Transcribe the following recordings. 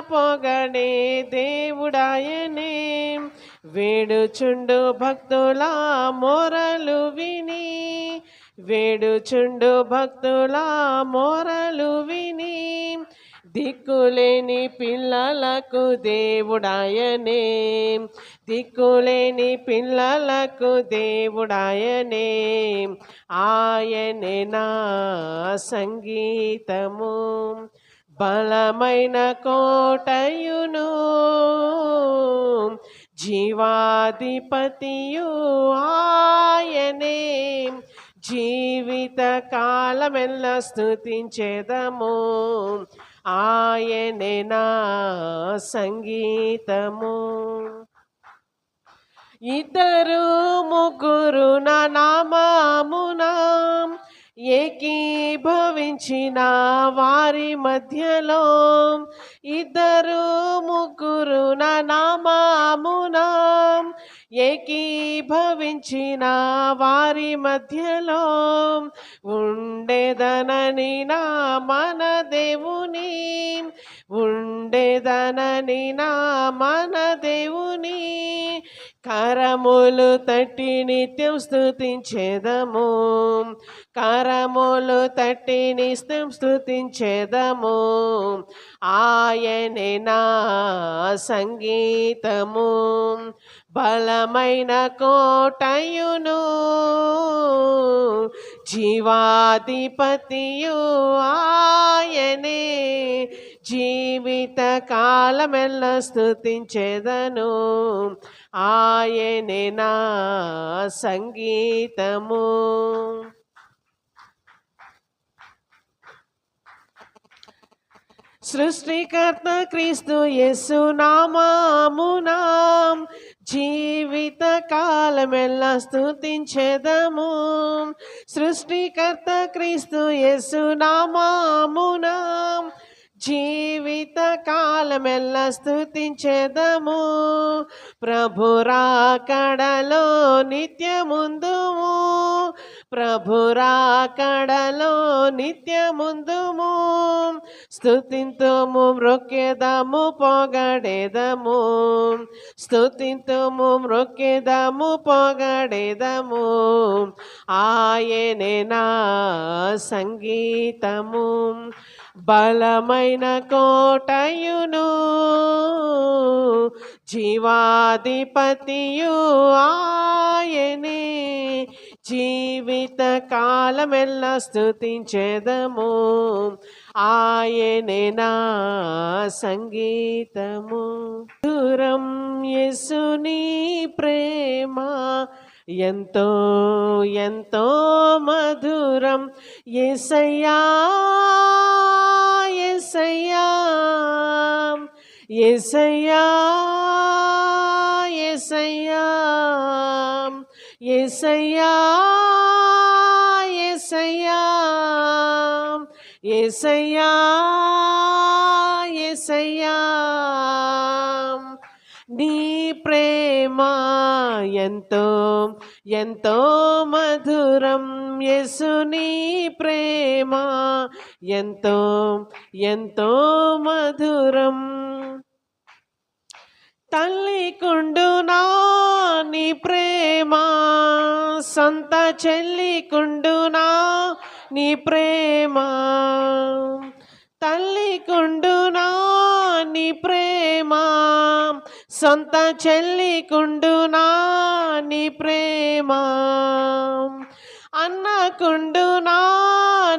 పొగడే దేవుడాయనే. వేడుచుండు భక్తుల మొరలు విని, వేడుచుండు భక్తుల మొరలు విని, దిక్కులేని పిల్లలకు దేవుడాయనే. దిక్కులేని పిల్లలకు దేవుడాయనే. ఆయనే నా సంగీతము, బలమైన కోటయును, జీవాధిపతియు ఆయనే. జీవిత కాలమెల్ల స్తుతించెదము, ఆయనే నా సంగీతము. ఇద్దరు ముగ్గురు నా నామమున ఏకీభవించిన వారి మధ్యలో, ఇద్దరు ముగ్గురు నా నామమున ఏకీభవించిన వారి మధ్యలో ఉండేదనని నా మన దేవుని, ఉండేదనని నా మన దేవుని. కరములు తట్టి నిత్యం స్తుతించెదము, కరములు తట్టి నిత్యం స్తుతించెదము. ఆయనే నా సంగీతము, బలమైన కోటయును, జీవాధిపతియు ఆయనే. జీవిత కాలమెల్ల స్తుతించెదను, ఆయనే నా సంగీతము. సృష్టికర్త క్రీస్తు యేసు నామమున జీవిత కాలమెల్ల స్తుతించెదము. సృష్టికర్త క్రీస్తు యేసు నామమున జీవిత కాలమెల్ల స్తుతించెదము. ప్రభు రాకడలో నిత్యముందుము, ప్రభు రాకడలో నిత్యముందుము. స్తుతింతుము మ్రొక్కెదము పొగడెదము, స్తుతింతుము మ్రొక్కెదము పొగడెదము. ఆయనే నా సంగీతము, బలమైన కోటయును, జీవాధిపతియు ఆయనే. జీవిత కాలమెల్ల స్తుతించెదము, ఆయనే నా సంగీతము. దూరం యేసుని ప్రేమ ఎంతో ఎంతో మధురం. యేసయ్యా యేసయ్యా యేసయ్యా యేసయ్యా యేసయ్యా యేసయ్యా యేసయ్యా యేసయ్యా. నీ ప్రేమ ఎంతో ఎంతో మధురం. యేసుని ప్రేమ ఎంతో ఎంతో మధురం. తల్లి కుండునా నీ ప్రేమ, సొంత చెల్లి కుండునా నీ ప్రేమ. తల్లి కుండునా నీ ప్రేమ, సొంత చెల్లి కుండునా నీ ప్రేమ. అన్న కుండునా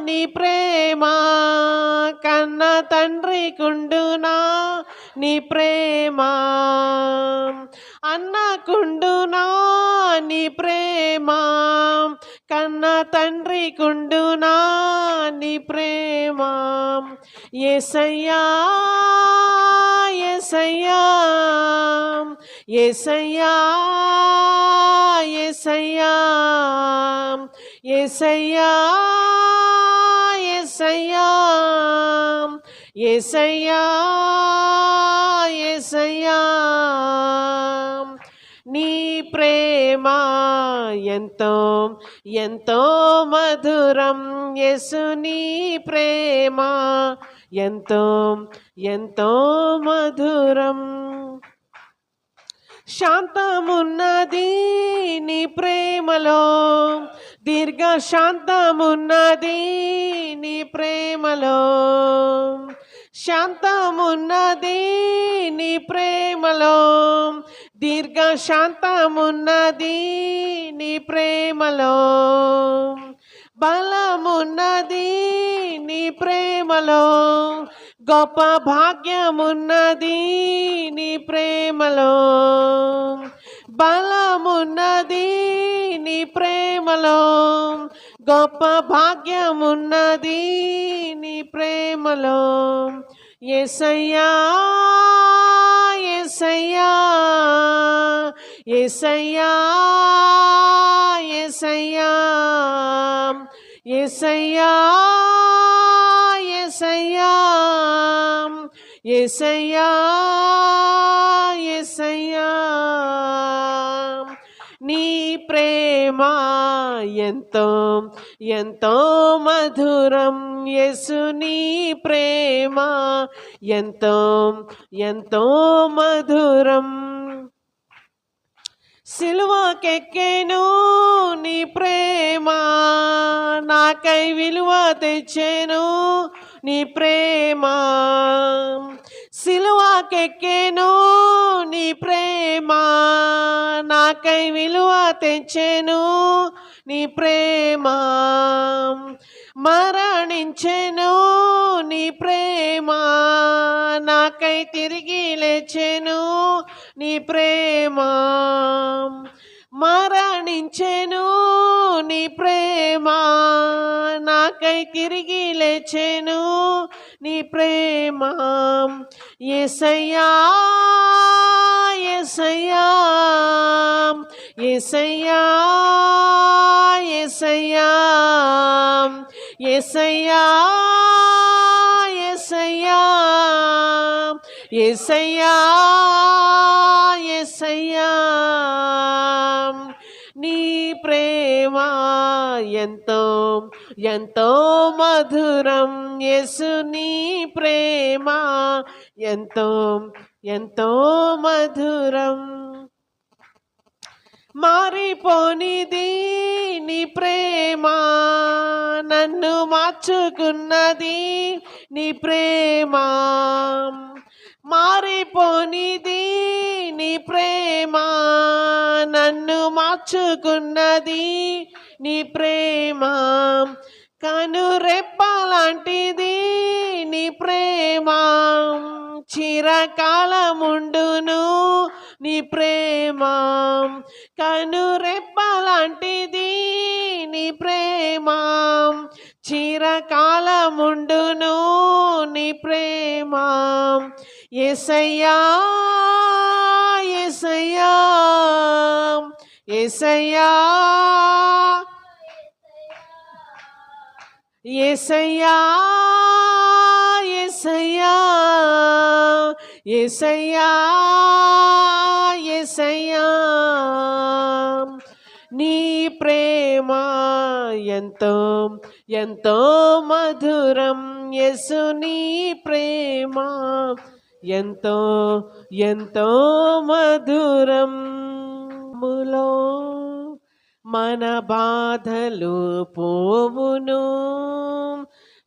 నీ ప్రేమ, కన్న తండ్రి కుండునా నీ ప్రేమ. అన్న కుండునా నీ ప్రేమ, కన్న తండ్రి కుండునా నీ ప్రేమ. యేసయ్యా యేసయ్యా యేసయ్యా యేసయ్యా యేసయ్యా యేసయ్యా యేసయ్యా యేసయ్యా. నీ ప్రేమ ఎంతో ఎంతో మధురం. యేసు నీ ప్రేమ ఎంతో ఎంతో మధురం. శాంతమున్నది నీ ప్రేమలో, దీర్ఘ శాంతమున్నది నీ ప్రేమలో, శాంతమున్నది నీ ప్రేమలో, దీర్ఘ శాంతమున్నది నీ ప్రేమలో, బలమున్నది నీ ప్రేమలో, గొప్ప భాగ్యమున్నది నీ ప్రేమలో, బలమున్నది నీ ప్రేమలో, గొప్ప భాగ్యమున్నది నీ ప్రేమలో. యేసయ్యా యేసయ్యా యేసయ్యా యేసయ్యా యేసయ్యా యేసయ్యా యేసయ్యా యేసయ్యా, నీ ప్రేమ ఎంతో ఎంతో మధురం. యేసు నీ ప్రేమ ఎంతో ఎంతో మధురం. సిలువకెక్కెను నీ ప్రేమ, నాకై విలువ తెచ్చెను నీ ప్రేమ. సిలువకెక్కెను నీ ప్రేమ, నాకై విలువ తెచ్చెను నీ ప్రేమ. మరణించెను నీ ప్రేమ, నాకై తిరిగి లేచెను నీ ప్రేమ. మరణించెను నీ ప్రేమ, నాకై తిరిగి లేచెను నీ ప్రేమ. యేసయ్యా యేసయ్యా యేసయ్యా యేసయ్యా యేసయ్యా యేసయ్యా యేసయ్యా యేసయ్యా, నీ ప్రేమ ఎంతో ఎంతో మధురం. యేసు నీ ప్రేమ ఎంతో ఎంతో మధురం. మారిపోనిది నీ ప్రేమ, నన్ను మార్చుకున్నది నీ ప్రేమ. మారిపోనిది నీ ప్రేమ, నన్ను మార్చుకున్నది నీ ప్రేమ. కనురెప్పలాంటిది నీ ప్రేమ, చిరకాలముండును నీ ప్రేమ. కనురెప్పలాంటిది నీ ప్రేమ, చిరకాలముండును నీ ప్రేమ. యేసయ్యా యేసయ్యా యేసయ్యా యేసయ్యా యేసయ్యా యేసయ్యా యేసయ్యా, నీ ప్రేమ ఎంతో ఎంతో మధురం. యేసు నీ ప్రేమ ఎంతో ఎంతో మధురం. ములో మన బాధలు పోవును,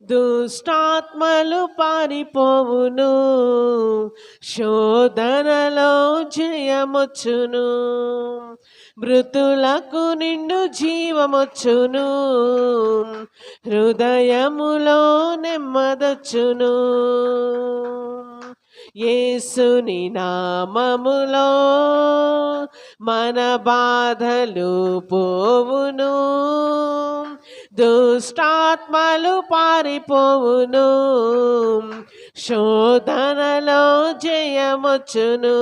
దుష్టాత్మలు పారిపోవును, శోధనలో జయమొచ్చును, మృతులకు నిండు జీవమొచ్చును, హృదయములో నెమ్మదొచ్చును. యేసుని నామములో మన బాధలు పోవును, దుష్టాత్మలు పారిపోవును, శోధనలో జయమొచ్చును,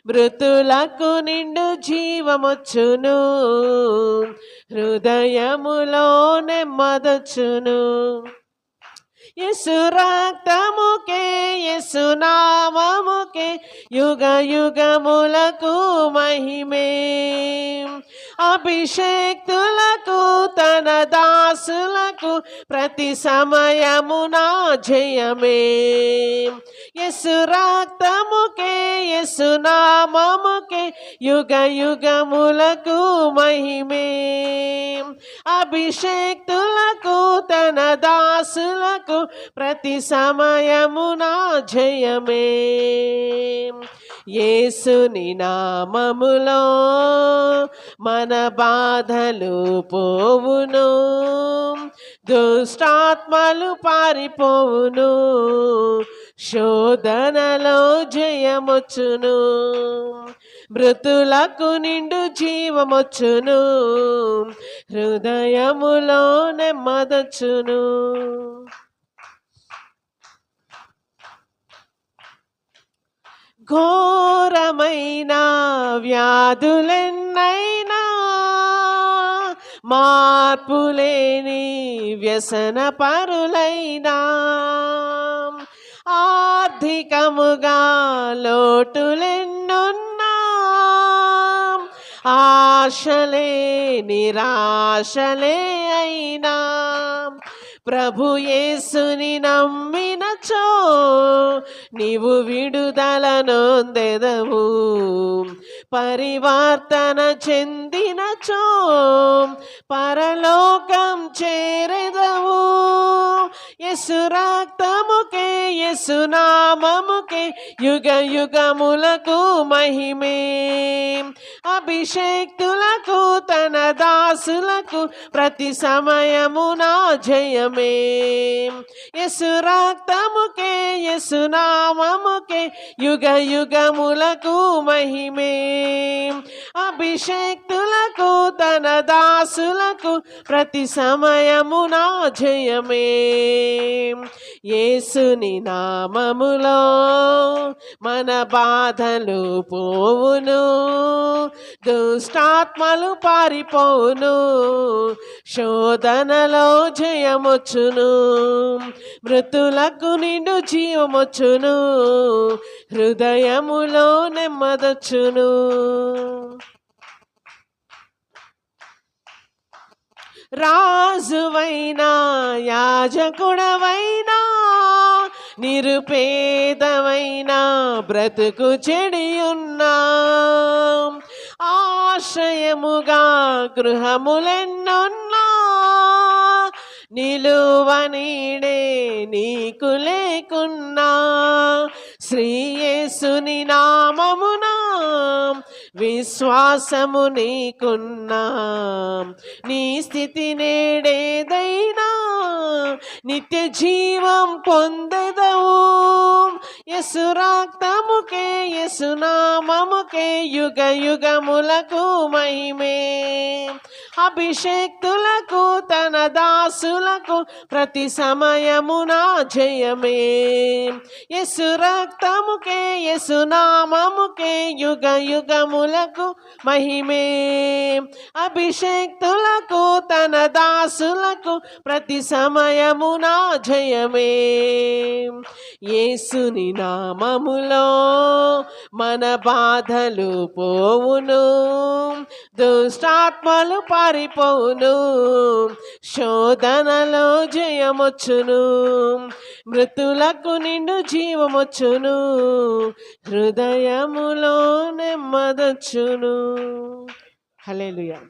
మృతులకు నిండు జీవమొచ్చును, హృదయములో నెమ్మదొచ్చును. యేసు రక్తముకే యేసు నామముకే యుగ యుగములకు మహిమే. అభిషేక్తులకు తన దాసులకు ప్రతి సమయమున జయమే. యేసు రక్తముకే యేసు నామముకే యుగ యుగములకు మహిమే. అభిషేక్తులకు తన దాసులకు ప్రతి సమయమున జయమే. యేసుని నామములో మన బాధలు పోవును, దుష్టాత్మలు పారిపోవును, శోధనలో జయమొచ్చును, మృతులకు నిండు జీవమొచ్చును, హృదయములో నెమ్మదొచ్చును. ఘోరమైన వ్యాధులెన్నైనా, మార్పులేని వ్యసన పరులైనా, ఆర్థికముగా లోటులెన్నున్నా, ఆశలే నిరాశలే అయినా, ప్రభు యేసుని నమ్మినచో నీవు విడుదల నొందెదవు, పరివర్తన చెందినచో పరలోకం చేరెదవు. యేసు రక్తముకే యేసు నామముకే యుగ యుగములకు మహిమే. అభిషేక్తులకు తన దాసులకు ప్రతి సమయమున జయమే. యేసు రక్తముకే యేసు నామముకే యుగ యుగములకు మహిమే. అభిషేక్తులకు తన దాసులకు ప్రతి సమయమున జయమే. యేసుని నామములో మన బాధలు పోవును, దుష్టాత్మలు పారిపోవును, శోధనలో జయమొచ్చును, మృతులకు నిండు జీవమొచ్చును, హృదయములో నెమ్మదొచ్చును. రాజువైనా యాజకుడవైనా, నిరుపేదవైనా, బ్రతుకు చెడియున్నా, ఆశ్రయముగా గృహములెన్నున్నా, నిలువ నీడే నీకు లేకున్నా, శ్రీ యేసుని నామమునా విశ్వాసము నీకున్నా, నీ స్థితి నేడేదైనా నిత్య జీవం పొందెదవు. యేసు రక్తముకే యేసు నామముకే యుగ యుగములకు మహిమే. అభిషేక్తులకు తన దాసులకు ప్రతి సమయమున జయమే. యేసు రక్తముకే యేసు నామముకే యుగ యుగములకు మహిమే. అభిషేక్తులకు తన దాసులకు ప్రతి సమయమున జయమే. యేసుని నామములో మన బాధలు పోవును, దుష్టాత్మలు పారిపోవును, శోధనలో జయమొచ్చును, మృతులకు నిండు జీవమొచ్చును, హృదయములో నెమ్మదొచ్చును. హల్లెలూయా.